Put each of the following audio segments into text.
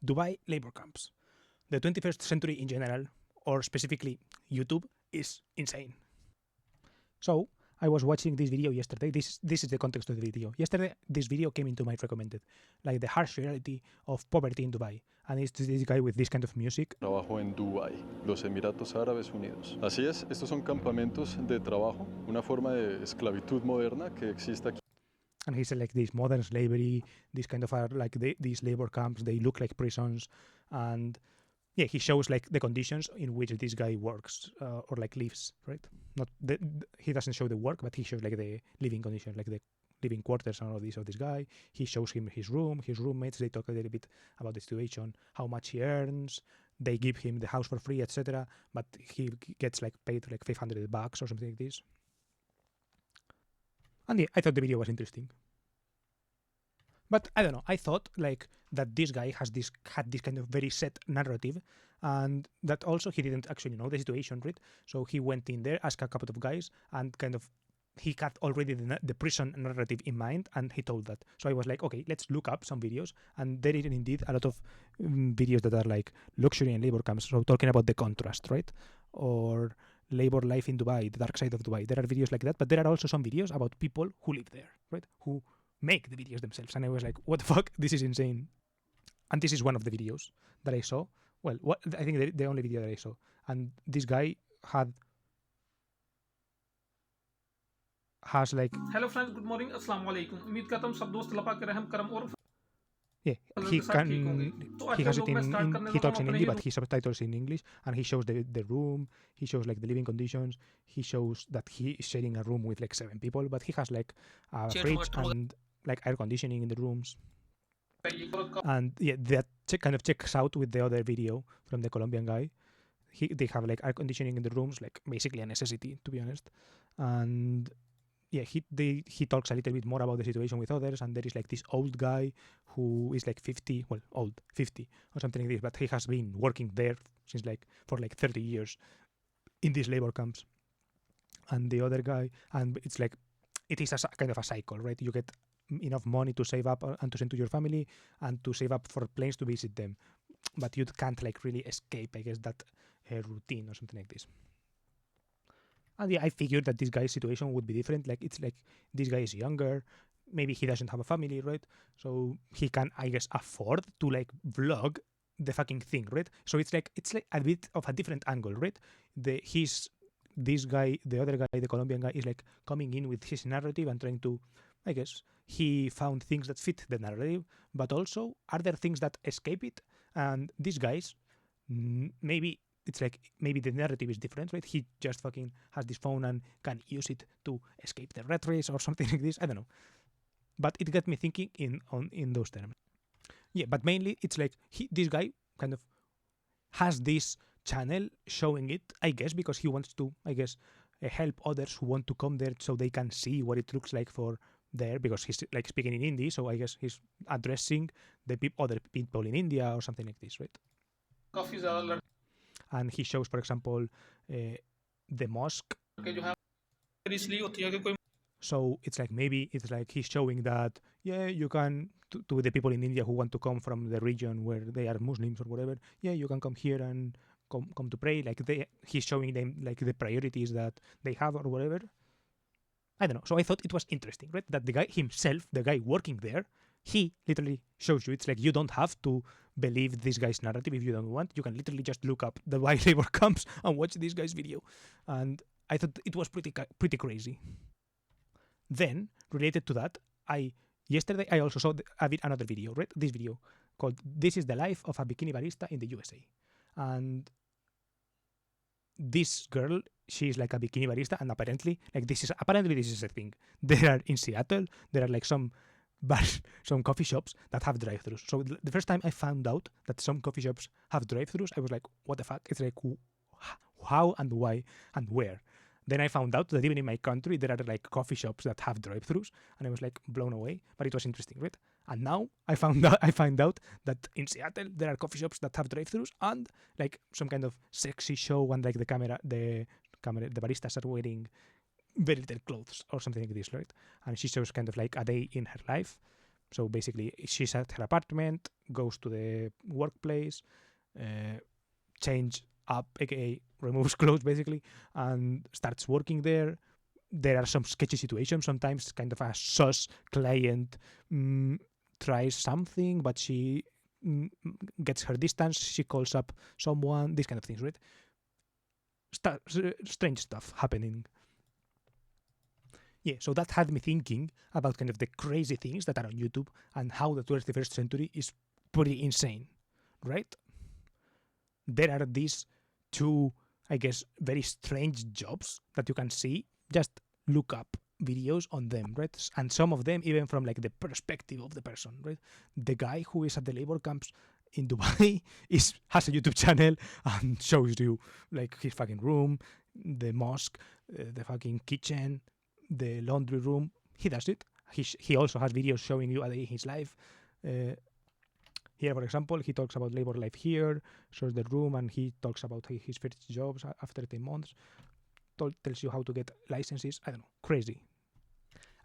Dubai labor camps. The 21st century in general, or specifically YouTube, is insane. So I was watching this video yesterday. This is the context of the video. Yesterday, this video came into my recommended, like the harsh reality of poverty in Dubai. And it's this guy with this kind of music. Trabajo en Dubái, los Emiratos Árabes Unidos. Así es, estos son campamentos de trabajo, una forma de esclavitud moderna que existe aquí. And he said like this modern slavery, this kind of like these labor camps, they look like prisons. And yeah, he shows like the conditions in which this guy works or like lives, right? Not he doesn't show the work, but he shows like the living conditions, like the living quarters and all this of this guy. He shows him his room, his roommates. They talk a little bit about the situation, how much he earns. They give him the house for free, etc. But he gets like paid like $500 or something like this. And yeah, I thought the video was interesting. But I don't know, I thought like that this guy had this kind of very set narrative, and that also he didn't actually know the situation, right? So he went in there, asked a couple of guys, and kind of he had already the prison narrative in mind, and he told that. So I was like, okay, let's look up some videos, and there is indeed a lot of videos that are like luxury and labor camps, so talking about the contrast, right? Or labor life in Dubai, the dark side of Dubai. There are videos like that, but there are also some videos about people who live there, right? Who make the videos themselves. And I was like, what the fuck? This is insane. And this is one of the videos that I saw. Well, I think the only video that I saw. And this guy has like... Hello friends, good morning, Assalamu alaikum. उम्मीद करता हूं सब दोस्त अल्लाह पाक के रहम करम और yeah, he has it he talks in Hindi, but he subtitles in English, and he shows the room, he shows like the living conditions, he shows that he is sharing a room with like 7 people, but he has like a fridge and like air conditioning in the rooms. And yeah, that kind of checks out with the other video from the Colombian guy. They have like air conditioning in the rooms, like basically a necessity, to be honest. And yeah, he talks a little bit more about the situation with others, and there is like this old guy who is like 50, well, old, 50 or something like this, but he has been working there since like for like 30 years in these labor camps. And the other guy, and it's like, it is a kind of a cycle, right? You get enough money to save up and to send to your family and to save up for planes to visit them, but you can't like really escape, I guess, that routine or something like this. And yeah, I figured that this guy's situation would be different. Like, it's like this guy is younger, maybe he doesn't have a family, right? So he can, I guess, afford to like vlog the fucking thing, right? So it's like a bit of a different angle, right? This guy, the other guy, the Colombian guy, is like coming in with his narrative and trying to, I guess, he found things that fit the narrative, but also are there things that escape it? And these guys, maybe it's like, maybe the narrative is different, right? He just fucking has this phone and can use it to escape the rat race or something like this. I don't know. But it got me thinking in those terms. Yeah, but mainly it's like this guy kind of has this channel showing it, I guess, because he wants to, I guess, help others who want to come there so they can see what it looks like for there, because he's like speaking in Hindi, so I guess he's addressing the other people in India or something like this, right? And he shows, for example, the mosque. So it's like, maybe it's like he's showing that, yeah, you can, to the people in India who want to come from the region where they are Muslims or whatever, yeah, you can come here and come to pray. Like he's showing them like the priorities that they have or whatever. I don't know. So I thought it was interesting, right? That the guy himself, the guy working there, he literally shows you. It's like, you don't have to believe this guy's narrative if you don't want. You can literally just look up the why labor camps and watch this guy's video. And I thought it was pretty crazy. Then, related to that, yesterday I also saw another video, right? This video called "This is the Life of a Bikini Barista in the USA." And this girl, she's like a bikini barista, and apparently this is a thing. There are in Seattle, there are like some bars, some coffee shops that have drive-thrus. So the first time I found out that some coffee shops have drive-thrus, I was like, what the fuck? It's like, how and why and where? Then I found out that even in my country, there are like coffee shops that have drive-thrus, and I was like blown away, but it was interesting, right? And now I find out that in Seattle, there are coffee shops that have drive-thrus and like some kind of sexy show, and like the baristas are wearing very little clothes or something like this, right? And she shows kind of like a day in her life. So basically, she's at her apartment, goes to the workplace, change up, aka removes clothes basically, and starts working there. There are some sketchy situations sometimes, kind of a sus client tries something, but she gets her distance, she calls up someone, these kind of things, right? Strange stuff happening. Yeah, so that had me thinking about kind of the crazy things that are on YouTube and how the 21st century is pretty insane, right? There are these two, I guess, very strange jobs that you can see. Just look up videos on them, right? And some of them even from like the perspective of the person, right? The guy who is at the labor camps in Dubai has a YouTube channel and shows you like his fucking room, the mosque, the fucking kitchen, the laundry room. He does it. He also has videos showing you a day in his life. Here, for example, he talks about labor life here, shows the room, and he talks about his first jobs after 10 months, tells you how to get licenses. I don't know, crazy.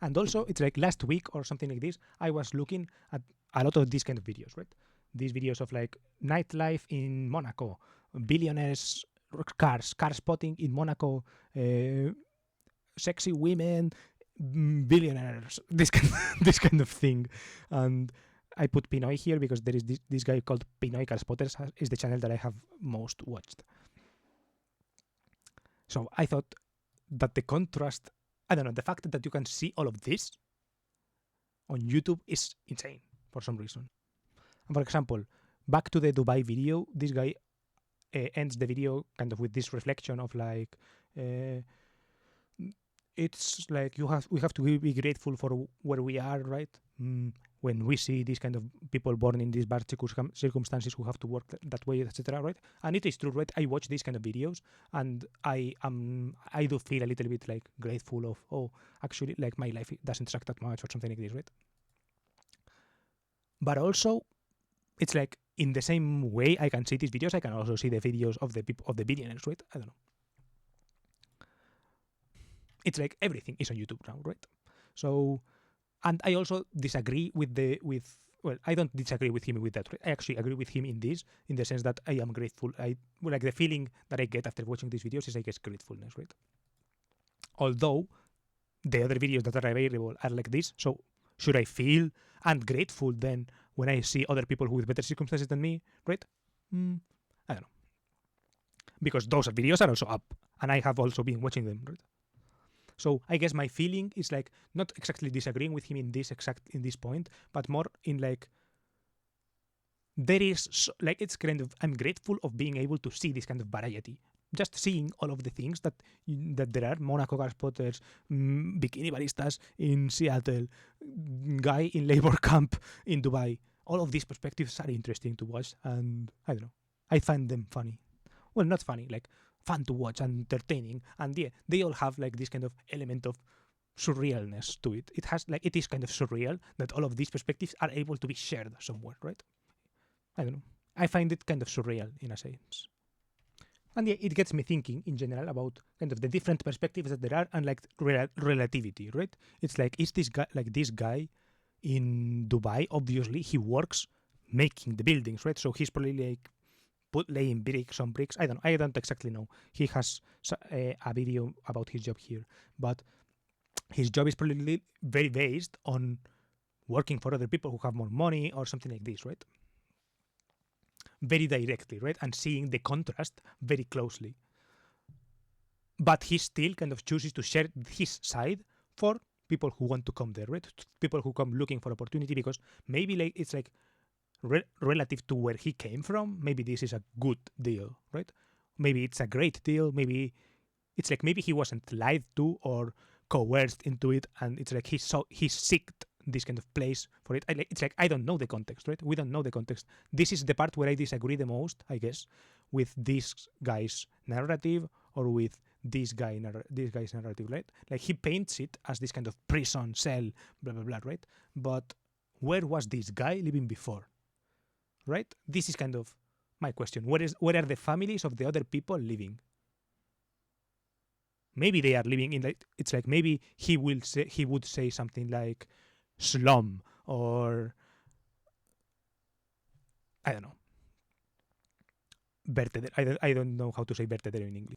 And also, it's like last week or something like this, I was looking at a lot of these kind of videos, right? These videos of like nightlife in Monaco, billionaires, cars, car spotting in Monaco, sexy women, billionaires, this kind of thing. And I put Pinoy here because there is this guy called Pinoy Carspotters is the channel that I have most watched. So I thought that the contrast, I don't know, the fact that you can see all of this on YouTube is insane for some reason. And for example, back to the Dubai video, this guy ends the video kind of with this reflection of like, it's like we have to be grateful for where we are, right? When we see these kind of people born in these bad circumstances who have to work that way, etc., right? And it is true, right? I watch these kind of videos and I do feel a little bit like grateful of, oh, actually, like my life doesn't suck that much or something like this, right? But also, it's like in the same way I can see these videos, I can also see the videos of the people of the billionaires, right? I don't know. It's like everything is on YouTube now, right? So, and I also disagree well, I don't disagree with him with that. Right? I actually agree with him in the sense that I am grateful. Like the feeling that I get after watching these videos is, I guess, gratefulness, right? Although the other videos that are available are like this, so should I feel ungrateful then when I see other people with better circumstances than me, right? I don't know. Because those videos are also up, and I have also been watching them, right? So I guess my feeling is like not exactly disagreeing with him in this point, but more in like there is like it's kind of I'm grateful of being able to see this kind of variety. Just seeing all of the things that there are, Monaco car spotters, bikini baristas in Seattle, guy in labor camp in Dubai. All of these perspectives are interesting to watch, and I don't know, I find them funny. Well, not funny, like fun to watch and entertaining, and yeah, they all have like this kind of element of surrealness to it. It is kind of surreal that all of these perspectives are able to be shared somewhere, right? I don't know. I find it kind of surreal in a sense. And yeah, it gets me thinking in general about kind of the different perspectives that there are and like relativity, right? It's like, is this guy in Dubai, obviously he works making the buildings, right? So he's probably like laying bricks on bricks. I don't exactly know. He has a video about his job here, but his job is probably very based on working for other people who have more money or something like this, right? Very directly, right? And seeing the contrast very closely. But he still kind of chooses to share his side for people who want to come there, right? People who come looking for opportunity, because maybe like it's like relative to where he came from, maybe this is a good deal, right? Maybe it's a great deal. Maybe it's like maybe he wasn't lied to or coerced into it, and it's like he seeked this kind of place for it. It's like I don't know the context, right? We don't know the context. This is the part where I disagree the most, I guess, with this guy's narrative or with this guy's narrative, right? Like he paints it as this kind of prison cell, blah blah blah, right? But where was this guy living before? Right? This is kind of my question. Where are the families of the other people living? Maybe they are living in like, it's like maybe he would say something like slum or I don't know, vertedero. I don't know how to say vertedero in English.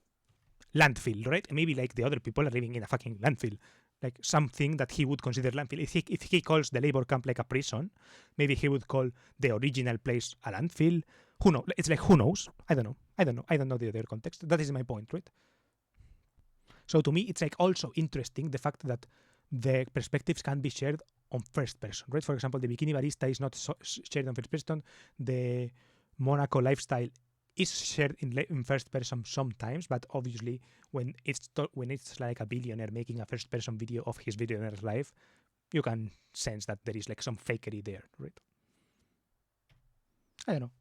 Landfill, right? Maybe like the other people are living in a fucking landfill, like something that he would consider landfill. If he calls the labor camp like a prison, maybe he would call the original place a landfill. Who knows? It's like, who knows? I don't know. I don't know the other context. That is my point, right? So to me, it's like also interesting the fact that the perspectives can be shared on first person, right? For example, the bikini barista is not shared on first person. The Monaco lifestyle is shared in first person sometimes, but obviously when it's like a billionaire making a first person video of his billionaire's life, you can sense that there is like some fakery there, right? I don't know.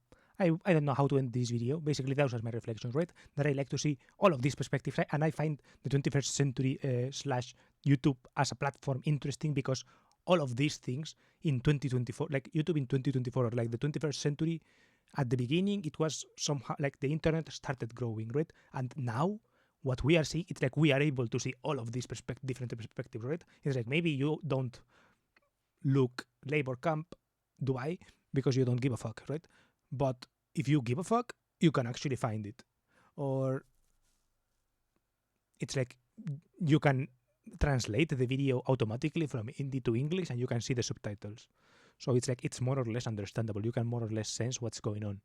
I don't know how to end this video. Basically, those are my reflections, right? That I like to see all of these perspectives, right? And I find the 21st century slash YouTube as a platform interesting because all of these things in 2024, like YouTube in 2024, or like the 21st century, at the beginning, it was somehow like the internet started growing, right? And now what we are seeing, it's like we are able to see all of these different perspectives, right? It's like maybe you don't look labor camp Dubai because you don't give a fuck, right? But if you give a fuck, you can actually find it. Or it's like you can translate the video automatically from Hindi to English and you can see the subtitles. So it's like it's more or less understandable. You can more or less sense what's going on.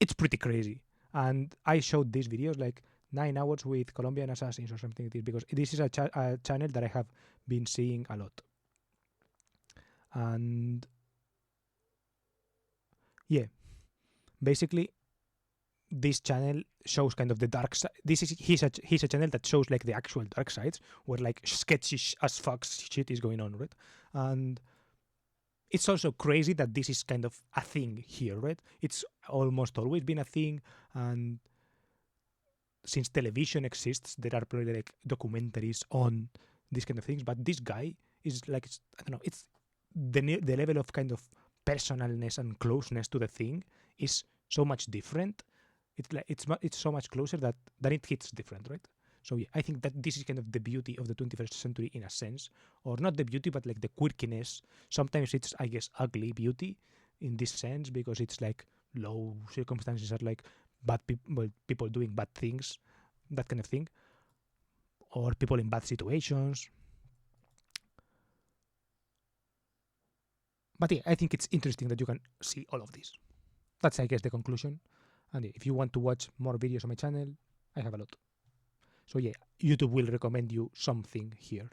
It's pretty crazy. And I showed these videos like 9 hours with Colombian assassins or something like this because this is a channel that I have been seeing a lot. And yeah, basically this channel shows kind of the dark side. He's a channel that shows like the actual dark sides where like sketchy as fuck shit is going on, right? And it's also crazy that this is kind of a thing here, right? It's almost always been a thing, and since television exists, there are probably like documentaries on these kind of things. But this guy is like, I don't know, it's the level of kind of personalness and closeness to the thing is so much different. It's so much closer that it hits different, right? So yeah, I think that this is kind of the beauty of the 21st century in a sense, or not the beauty, but like the quirkiness. Sometimes it's, I guess, ugly beauty in this sense because it's like low circumstances are like bad people doing bad things, that kind of thing, or people in bad situations. But yeah, I think it's interesting that you can see all of this. That's, I guess, the conclusion. And if you want to watch more videos on my channel, I have a lot. So yeah, YouTube will recommend you something here.